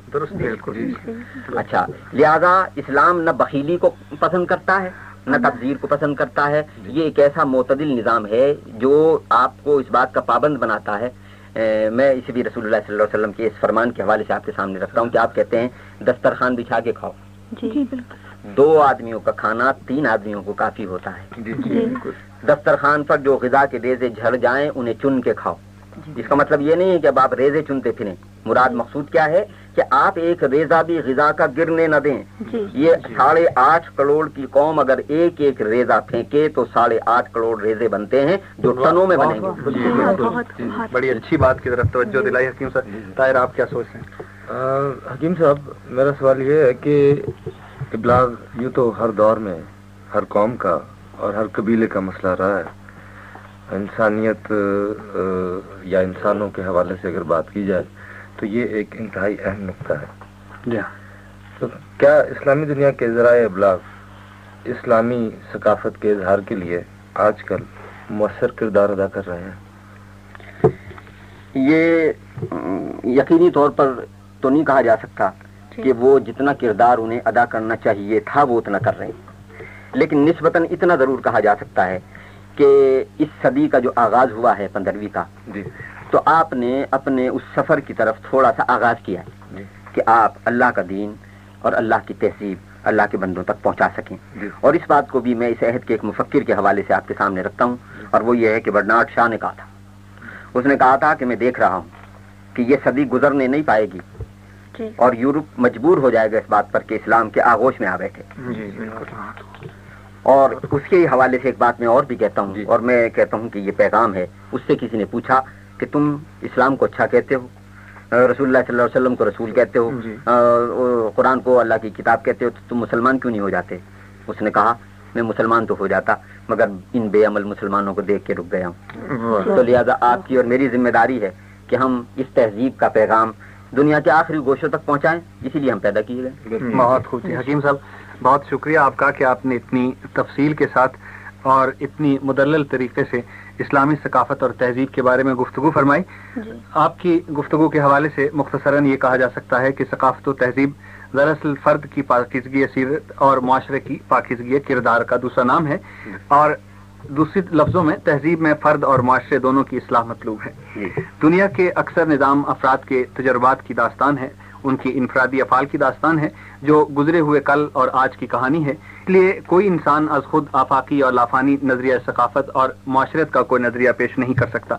اچھا, لہذا اسلام نہ بخیلی کو پسند کرتا ہے نہ تبذیر کو پسند کرتا ہے. یہ ایک ایسا معتدل نظام ہے جو آپ کو اس بات کا پابند بناتا ہے. میں اسے بھی رسول اللہ صلی اللہ علیہ وسلم کے اس فرمان کے حوالے سے آپ کے سامنے رکھتا ہوں کہ آپ کہتے ہیں دسترخوان بچھا کے کھاؤ. 2 آدمیوں کا کھانا 3 آدمیوں کو کافی ہوتا ہے. دسترخوان پر جو غذا کے ریزے جھڑ جائیں انہیں چن کے کھاؤ. اس کا مطلب یہ نہیں ہے کہ اب آپ ریزے چنتے پھریں. مراد مقصود کیا ہے کہ آپ ایک ریزہ بھی غذا کا گرنے نہ دیں. یہ 8.5 کروڑ کی قوم اگر ایک ایک ریزہ پھینکے تو 8.5 کروڑ ریزے بنتے ہیں جو ٹنوں میں بنیں گے. بڑی اچھی بات کی طرف توجہ دلائی حکیم صاحب. طاہر, آپ کیا سوچتے ہیں؟ حکیم صاحب, میرا سوال یہ ہے کہ ابلاغ یوں تو ہر دور میں ہر قوم کا اور ہر قبیلے کا مسئلہ رہا ہے. انسانیت یا انسانوں کے حوالے سے اگر بات کی جائے تو یہ ایک انتہائی اہم نقطہ ہے. تو کیا اسلامی دنیا کے ذرائع ابلاغ اسلامی ثقافت کے اظہار کے لیے آج کل مؤثر کردار ادا کر رہے ہیں؟ یہ یقینی طور پر تو نہیں کہا جا سکتا کہ وہ جتنا کردار انہیں ادا کرنا چاہیے تھا وہ اتنا کر رہے ہیں, لیکن نسبتاً اتنا ضرور کہا جا سکتا ہے کہ اس صدی کا جو آغاز ہوا ہے 15ویں کا, تو آپ نے اپنے اس سفر کی طرف تھوڑا سا آغاز کیا ہے کہ آپ اللہ کا دین اور اللہ کی تہذیب اللہ کے بندوں تک پہنچا سکیں. اور اس بات کو بھی میں اس عہد کے ایک مفکر کے حوالے سے آپ کے سامنے رکھتا ہوں, اور وہ یہ ہے کہ برنارڈ شاہ نے کہا تھا, اس نے کہا تھا کہ میں دیکھ رہا ہوں کہ یہ صدی گزرنے نہیں پائے گی اور یورپ مجبور ہو جائے گا اس بات پر کہ اسلام کے آغوش میں آ بیٹھے. اور اس کے حوالے سے ایک بات میں اور بھی کہتا ہوں, اور میں کہتا ہوں کہ یہ پیغام ہے. اس سے کسی نے پوچھا کہ تم اسلام کو اچھا کہتے ہو, رسول اللہ صلی اللہ علیہ وسلم کو رسول کہتے ہو, قرآن کو اللہ کی کتاب کہتے ہو, تو تم مسلمان کیوں نہیں ہو جاتے؟ اس نے کہا میں مسلمان تو ہو جاتا، مگر ان بے عمل مسلمانوں کو دیکھ کے رک گیا ہوں. تو لہٰذا آپ کی اور میری ذمہ داری ہے کہ ہم اس تہذیب کا پیغام دنیا کے آخری گوشوں تک پہنچائیں، اسی لیے ہم پیدا کیے گئے. بہت خوب جی حکیم صاحب، بہت شکریہ آپ کا کہ آپ نے اتنی تفصیل کے ساتھ اور اتنی مدلل طریقے سے اسلامی ثقافت اور تہذیب کے بارے میں گفتگو فرمائی. آپ کی گفتگو کے حوالے سے مختصراً یہ کہا جا سکتا ہے کہ ثقافت و تہذیب دراصل فرد کی پاکیزگی سیرت اور معاشرے کی پاکیزگی کردار کا دوسرا نام ہے، اور دوسری لفظوں میں تہذیب میں فرد اور معاشرے دونوں کی اصلاح مطلوب ہے. دنیا کے اکثر نظام افراد کے تجربات کی داستان ہے، ان کی انفرادی افعال کی داستان ہے جو گزرے ہوئے کل اور آج کی کہانی ہے. اس لیے کوئی انسان از خود آفاقی اور لافانی نظریہ ثقافت اور معاشرت کا کوئی نظریہ پیش نہیں کر سکتا،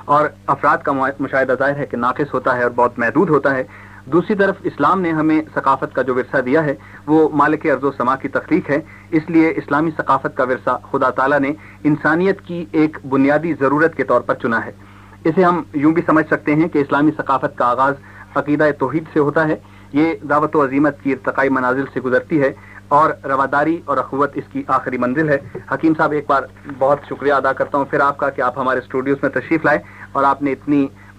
اور افراد کا مشاہدہ ظاہر ہے کہ ناقص ہوتا ہے اور بہت محدود ہوتا ہے. دوسری طرف اسلام نے ہمیں ثقافت کا جو ورثہ دیا ہے وہ مالک ارض و سما کی تخلیق ہے. اس لیے اسلامی ثقافت کا ورثہ خدا تعالیٰ نے انسانیت کی ایک بنیادی ضرورت کے طور پر چنا ہے. اسے ہم یوں بھی سمجھ سکتے ہیں کہ اسلامی ثقافت کا آغاز عقیدہ توحید سے ہوتا ہے. یہ دعوت و عزیمت کی ارتقائی منازل سے گزرتی ہے اور رواداری اور اخوت اس کی آخری منزل ہے. حکیم صاحب، ایک بار بہت شکریہ ادا کرتا ہوں پھر آپ کا کہ آپ ہمارے اسٹوڈیوز میں تشریف لائے اور آپ نے اتنی